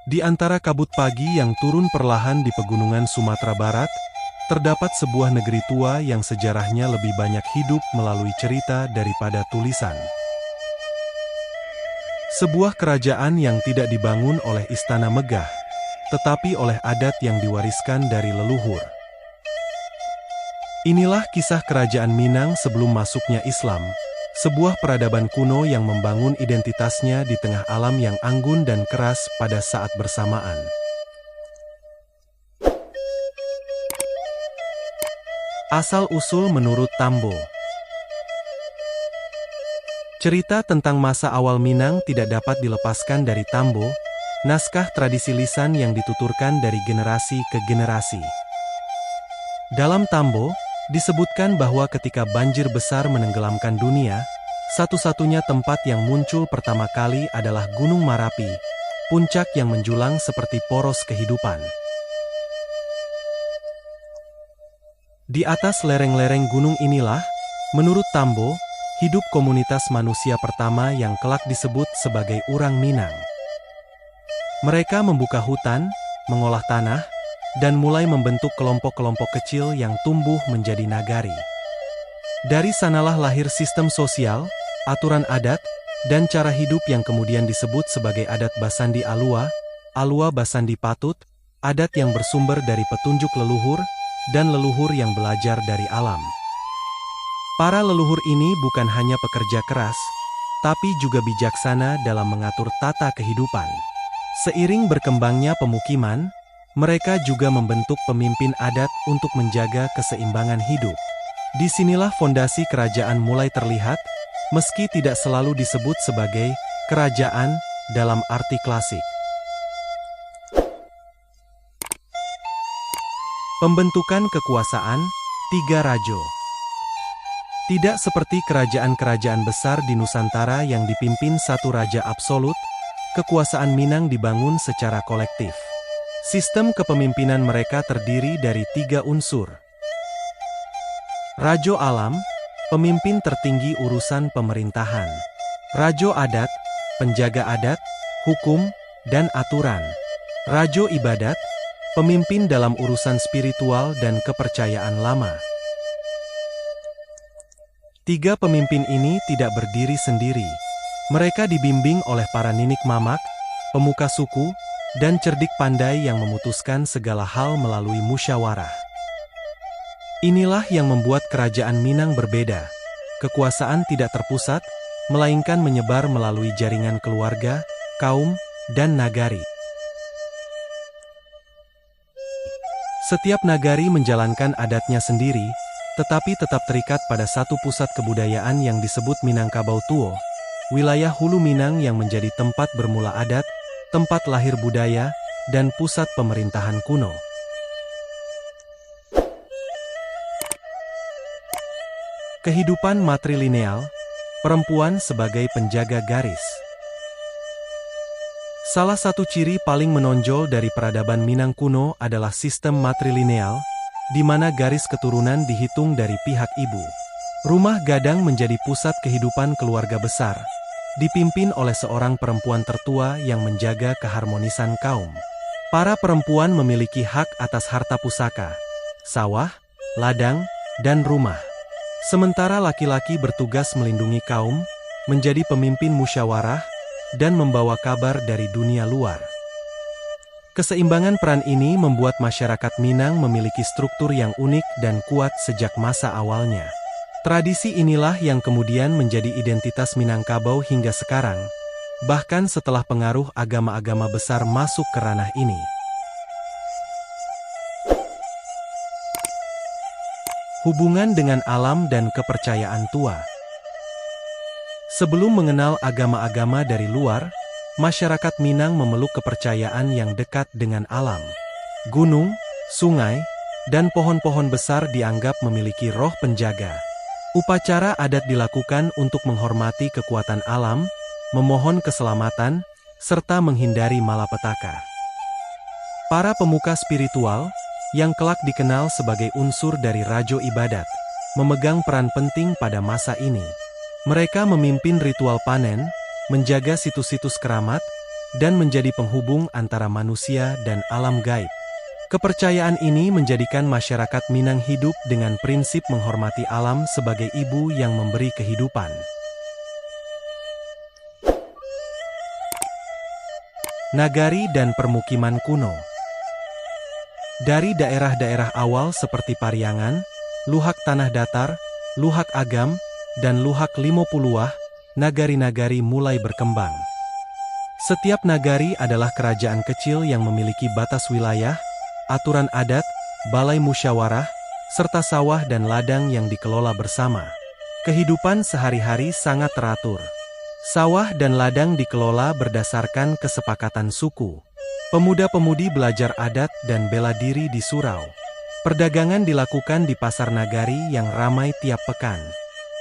Di antara kabut pagi yang turun perlahan di pegunungan Sumatera Barat, terdapat sebuah negeri tua yang sejarahnya lebih banyak hidup melalui cerita daripada tulisan. Sebuah kerajaan yang tidak dibangun oleh istana megah, tetapi oleh adat yang diwariskan dari leluhur. Inilah kisah kerajaan Minang sebelum masuknya Islam, sebuah peradaban kuno yang membangun identitasnya di tengah alam yang anggun dan keras pada saat bersamaan. Asal-usul menurut Tambo. Cerita tentang masa awal Minang tidak dapat dilepaskan dari Tambo, naskah tradisi lisan yang dituturkan dari generasi ke generasi. Dalam Tambo, disebutkan bahwa ketika banjir besar menenggelamkan dunia, satu-satunya tempat yang muncul pertama kali adalah Gunung Marapi, puncak yang menjulang seperti poros kehidupan. Di atas lereng-lereng gunung inilah, menurut Tambo, hidup komunitas manusia pertama yang kelak disebut sebagai Urang Minang. Mereka membuka hutan, mengolah tanah, dan mulai membentuk kelompok-kelompok kecil yang tumbuh menjadi nagari. Dari sanalah lahir sistem sosial, aturan adat, dan cara hidup yang kemudian disebut sebagai adat Basandi Alua, Alua Basandi Patut, adat yang bersumber dari petunjuk leluhur, dan leluhur yang belajar dari alam. Para leluhur ini bukan hanya pekerja keras, tapi juga bijaksana dalam mengatur tata kehidupan. Seiring berkembangnya pemukiman, mereka juga membentuk pemimpin adat untuk menjaga keseimbangan hidup. Disinilah fondasi kerajaan mulai terlihat, meski tidak selalu disebut sebagai kerajaan dalam arti klasik. Pembentukan kekuasaan, 3 rajo. Tidak seperti kerajaan-kerajaan besar di Nusantara yang dipimpin satu raja absolut, kekuasaan Minang dibangun secara kolektif. Sistem kepemimpinan mereka terdiri dari 3 unsur. Rajo Alam, pemimpin tertinggi urusan pemerintahan. Rajo Adat, penjaga adat, hukum, dan aturan. Rajo Ibadat, pemimpin dalam urusan spiritual dan kepercayaan lama. 3 pemimpin ini tidak berdiri sendiri. Mereka dibimbing oleh para ninik mamak, pemuka suku, dan cerdik pandai yang memutuskan segala hal melalui musyawarah. Inilah yang membuat kerajaan Minang berbeda. Kekuasaan tidak terpusat, melainkan menyebar melalui jaringan keluarga, kaum, dan nagari. Setiap nagari menjalankan adatnya sendiri, tetapi tetap terikat pada satu pusat kebudayaan yang disebut Minangkabau Tuo, wilayah Hulu Minang yang menjadi tempat bermula adat, tempat lahir budaya, dan pusat pemerintahan kuno. Kehidupan matrilineal, perempuan sebagai penjaga garis. Salah satu ciri paling menonjol dari peradaban Minang kuno adalah sistem matrilineal, di mana garis keturunan dihitung dari pihak ibu. Rumah gadang menjadi pusat kehidupan keluarga besar, dipimpin oleh seorang perempuan tertua yang menjaga keharmonisan kaum. Para perempuan memiliki hak atas harta pusaka, sawah, ladang, dan rumah. Sementara laki-laki bertugas melindungi kaum, menjadi pemimpin musyawarah, dan membawa kabar dari dunia luar. Keseimbangan peran ini membuat masyarakat Minang memiliki struktur yang unik dan kuat sejak masa awalnya. Tradisi inilah yang kemudian menjadi identitas Minangkabau hingga sekarang, bahkan setelah pengaruh agama-agama besar masuk ke ranah ini. Hubungan dengan alam dan kepercayaan tua. Sebelum mengenal agama-agama dari luar, masyarakat Minang memeluk kepercayaan yang dekat dengan alam. Gunung, sungai, dan pohon-pohon besar dianggap memiliki roh penjaga. Upacara adat dilakukan untuk menghormati kekuatan alam, memohon keselamatan, serta menghindari malapetaka. Para pemuka spiritual, yang kelak dikenal sebagai unsur dari Rajo Ibadat, memegang peran penting pada masa ini. Mereka memimpin ritual panen, menjaga situs-situs keramat, dan menjadi penghubung antara manusia dan alam gaib. Kepercayaan ini menjadikan masyarakat Minang hidup dengan prinsip menghormati alam sebagai ibu yang memberi kehidupan. Nagari dan permukiman kuno. Dari daerah-daerah awal seperti Pariangan, Luhak Tanah Datar, Luhak Agam, dan Luhak Limopuluah, nagari-nagari mulai berkembang. Setiap nagari adalah kerajaan kecil yang memiliki batas wilayah, aturan adat, balai musyawarah, serta sawah dan ladang yang dikelola bersama. Kehidupan sehari-hari sangat teratur. Sawah dan ladang dikelola berdasarkan kesepakatan suku. Pemuda-pemudi belajar adat dan bela diri di surau. Perdagangan dilakukan di pasar nagari yang ramai tiap pekan.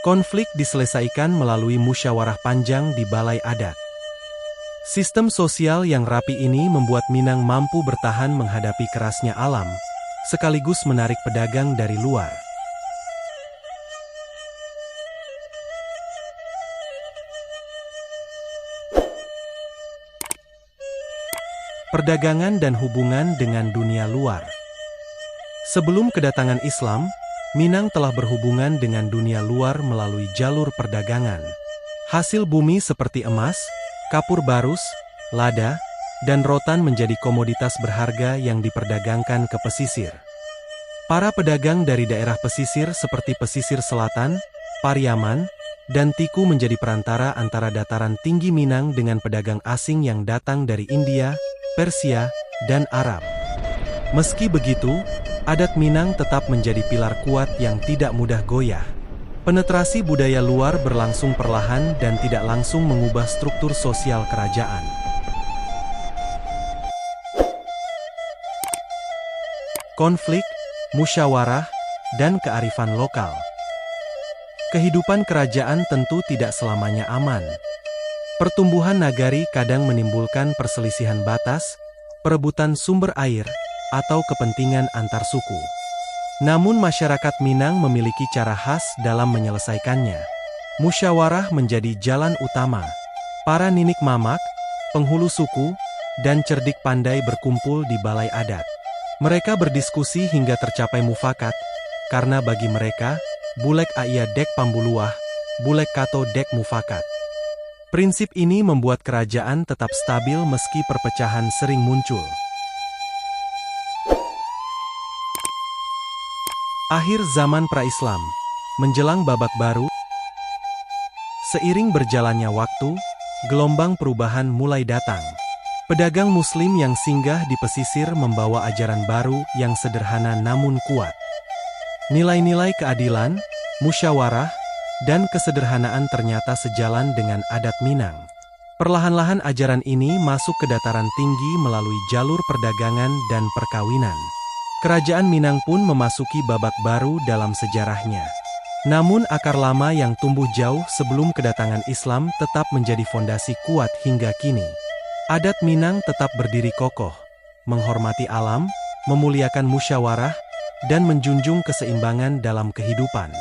Konflik diselesaikan melalui musyawarah panjang di balai adat. Sistem sosial yang rapi ini membuat Minang mampu bertahan menghadapi kerasnya alam, sekaligus menarik pedagang dari luar. Perdagangan dan hubungan dengan dunia luar. Sebelum kedatangan Islam, Minang telah berhubungan dengan dunia luar melalui jalur perdagangan. Hasil bumi seperti emas, kapur barus, lada, dan rotan menjadi komoditas berharga yang diperdagangkan ke pesisir. Para pedagang dari daerah pesisir seperti pesisir selatan, Pariaman, dan Tiku menjadi perantara antara dataran tinggi Minang dengan pedagang asing yang datang dari India, Persia, dan Arab. Meski begitu, adat Minang tetap menjadi pilar kuat yang tidak mudah goyah. Penetrasi budaya luar berlangsung perlahan dan tidak langsung mengubah struktur sosial kerajaan. Konflik, musyawarah, dan kearifan lokal. Kehidupan kerajaan tentu tidak selamanya aman. Pertumbuhan nagari kadang menimbulkan perselisihan batas, perebutan sumber air, atau kepentingan antar suku. Namun masyarakat Minang memiliki cara khas dalam menyelesaikannya. Musyawarah menjadi jalan utama. Para ninik mamak, penghulu suku, dan cerdik pandai berkumpul di balai adat. Mereka berdiskusi hingga tercapai mufakat, karena bagi mereka, bulek aya dek pambuluah, bulek kato dek mufakat. Prinsip ini membuat kerajaan tetap stabil meski perpecahan sering muncul. Akhir zaman pra-Islam, menjelang babak baru. Seiring berjalannya waktu, gelombang perubahan mulai datang. Pedagang Muslim yang singgah di pesisir membawa ajaran baru yang sederhana namun kuat. Nilai-nilai keadilan, musyawarah, dan kesederhanaan ternyata sejalan dengan adat Minang. Perlahan-lahan ajaran ini masuk ke dataran tinggi melalui jalur perdagangan dan perkawinan. Kerajaan Minang pun memasuki babak baru dalam sejarahnya. Namun akar lama yang tumbuh jauh sebelum kedatangan Islam tetap menjadi fondasi kuat hingga kini. Adat Minang tetap berdiri kokoh, menghormati alam, memuliakan musyawarah, dan menjunjung keseimbangan dalam kehidupan.